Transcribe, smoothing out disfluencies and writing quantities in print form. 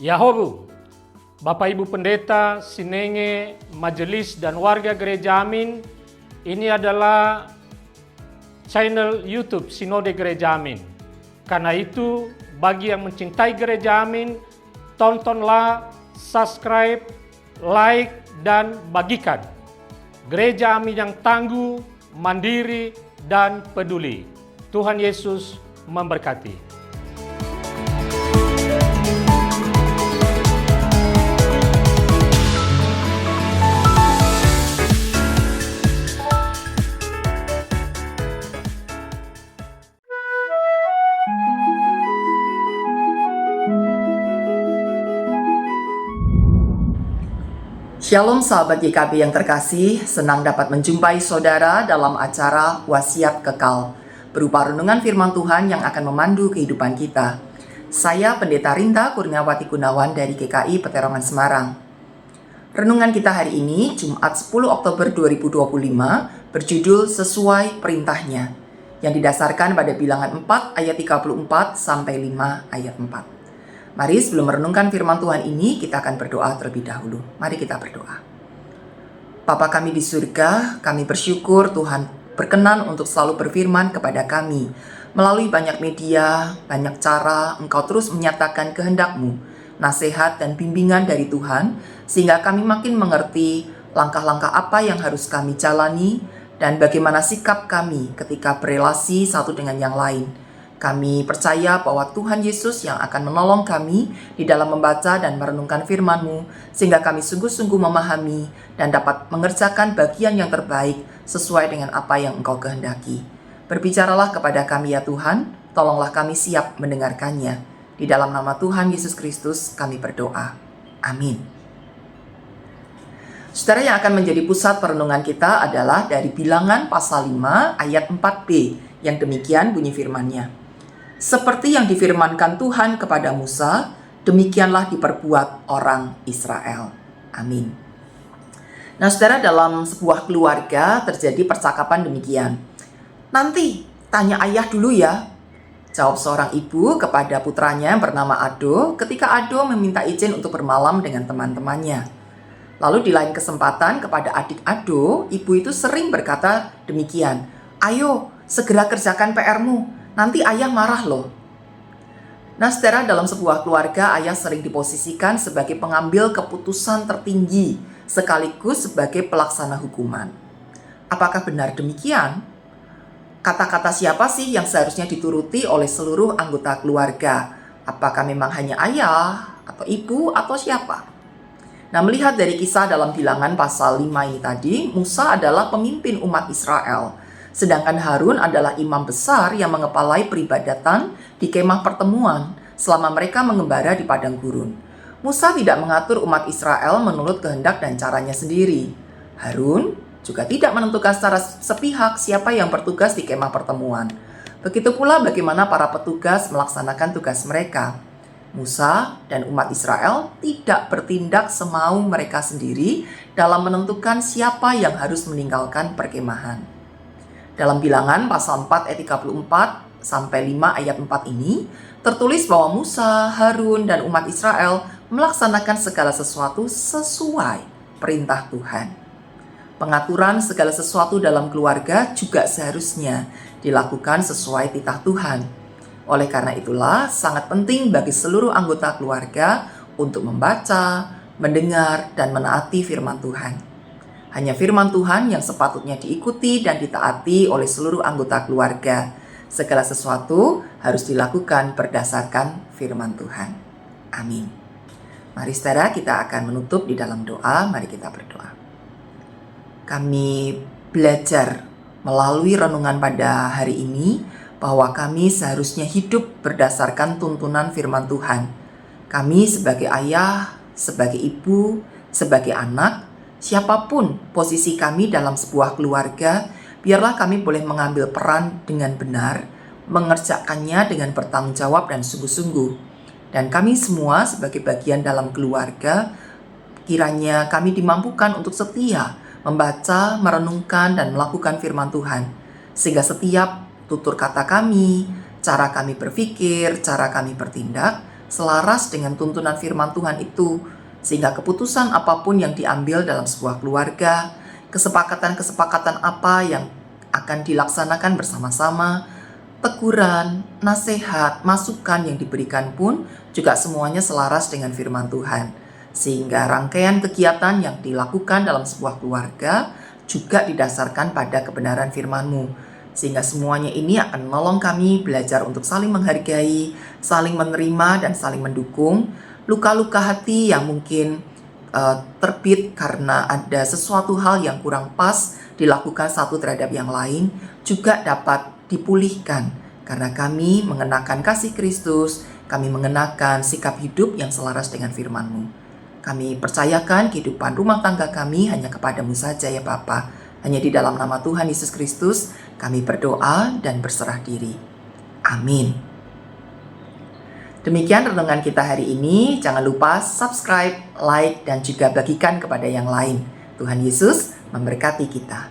Yahobu, Bapak Ibu Pendeta, Sinenge, Majelis dan warga Gereja Amin, ini adalah channel YouTube Sinode Gereja Amin. Karena itu, bagi yang mencintai Gereja Amin, tontonlah, subscribe, like, dan bagikan. Gereja Amin yang tangguh, mandiri, dan peduli. Tuhan Yesus memberkati. Shalom sahabat YKB yang terkasih, senang dapat menjumpai saudara dalam acara Wasiat Kekal, berupa renungan firman Tuhan yang akan memandu kehidupan kita. Saya Pendeta Rinta Kurniawati Gunawan dari GKI Peterongan Semarang. Renungan kita hari ini, Jumat 10 Oktober 2025, berjudul Sesuai Perintahnya, yang didasarkan pada Bilangan 4 ayat 34 sampai 5 ayat 4. Mari sebelum merenungkan firman Tuhan ini, kita akan berdoa terlebih dahulu. Mari kita berdoa. Bapa kami di surga, kami bersyukur Tuhan berkenan untuk selalu berfirman kepada kami. Melalui banyak media, banyak cara, Engkau terus menyatakan kehendak-Mu, nasihat dan bimbingan dari Tuhan, sehingga kami makin mengerti langkah-langkah apa yang harus kami jalani, dan bagaimana sikap kami ketika berelasi satu dengan yang lain. Kami percaya bahwa Tuhan Yesus yang akan menolong kami di dalam membaca dan merenungkan firman-Mu, sehingga kami sungguh-sungguh memahami dan dapat mengerjakan bagian yang terbaik sesuai dengan apa yang Engkau kehendaki. Berbicaralah kepada kami ya Tuhan, tolonglah kami siap mendengarkannya. Di dalam nama Tuhan Yesus Kristus kami berdoa. Amin. Saudara, yang akan menjadi pusat perenungan kita adalah dari Bilangan pasal 5 ayat 4b, yang demikian bunyi firman-Nya. Seperti yang difirmankan Tuhan kepada Musa, demikianlah diperbuat orang Israel. Amin. Nah saudara, dalam sebuah keluarga terjadi percakapan demikian. Nanti tanya ayah dulu ya, jawab seorang ibu kepada putranya yang bernama Ado ketika Ado meminta izin untuk bermalam dengan teman-temannya. Lalu di lain kesempatan kepada adik Ado, ibu itu sering berkata demikian, ayo segera kerjakan PR-mu, nanti ayah marah loh. Nah saudara, dalam sebuah keluarga, ayah sering diposisikan sebagai pengambil keputusan tertinggi sekaligus sebagai pelaksana hukuman. Apakah benar demikian? Kata-kata siapa sih yang seharusnya dituruti oleh seluruh anggota keluarga? Apakah memang hanya ayah, atau ibu, atau siapa? Nah, melihat dari kisah dalam Bilangan pasal 5 ini tadi, Musa adalah pemimpin umat Israel. Sedangkan Harun adalah imam besar yang mengepalai peribadatan di kemah pertemuan selama mereka mengembara di padang gurun. Musa tidak mengatur umat Israel menurut kehendak dan caranya sendiri. Harun juga tidak menentukan secara sepihak siapa yang bertugas di kemah pertemuan. Begitu pula bagaimana para petugas melaksanakan tugas mereka. Musa dan umat Israel tidak bertindak semau mereka sendiri dalam menentukan siapa yang harus meninggalkan perkemahan. Dalam Bilangan pasal 4 ayat 34 sampai 5 ayat 4 ini tertulis bahwa Musa, Harun, dan umat Israel melaksanakan segala sesuatu sesuai perintah Tuhan. Pengaturan segala sesuatu dalam keluarga juga seharusnya dilakukan sesuai titah Tuhan. Oleh karena itulah sangat penting bagi seluruh anggota keluarga untuk membaca, mendengar, dan menaati firman Tuhan. Hanya firman Tuhan yang sepatutnya diikuti dan ditaati oleh seluruh anggota keluarga. Segala sesuatu harus dilakukan berdasarkan firman Tuhan. Amin. Mari saudara, kita akan menutup di dalam doa. Mari kita berdoa. Kami belajar melalui renungan pada hari ini bahwa kami seharusnya hidup berdasarkan tuntunan firman Tuhan. Kami sebagai ayah, sebagai ibu, sebagai anak, siapapun posisi kami dalam sebuah keluarga, biarlah kami boleh mengambil peran dengan benar, mengerjakannya dengan bertanggung jawab dan sungguh-sungguh. Dan kami semua sebagai bagian dalam keluarga, kiranya kami dimampukan untuk setia membaca, merenungkan, dan melakukan firman Tuhan. Sehingga setiap tutur kata kami, cara kami berpikir, cara kami bertindak, selaras dengan tuntunan firman Tuhan itu, sehingga keputusan apapun yang diambil dalam sebuah keluarga, kesepakatan-kesepakatan apa yang akan dilaksanakan bersama-sama, teguran, nasihat, masukan yang diberikan pun juga semuanya selaras dengan firman Tuhan. Sehingga rangkaian kegiatan yang dilakukan dalam sebuah keluarga juga didasarkan pada kebenaran firman-Mu. Sehingga semuanya ini akan menolong kami belajar untuk saling menghargai, saling menerima, dan saling mendukung. Luka-luka hati yang mungkin terbit karena ada sesuatu hal yang kurang pas dilakukan satu terhadap yang lain juga dapat dipulihkan karena kami mengenakan kasih Kristus, kami mengenakan sikap hidup yang selaras dengan firman-Mu. Kami percayakan kehidupan rumah tangga kami hanya kepada-Mu saja ya Bapa. Hanya di dalam nama Tuhan Yesus Kristus kami berdoa dan berserah diri. Amin. Demikian renungan kita hari ini. Jangan lupa subscribe, like, dan juga bagikan kepada yang lain. Tuhan Yesus memberkati kita.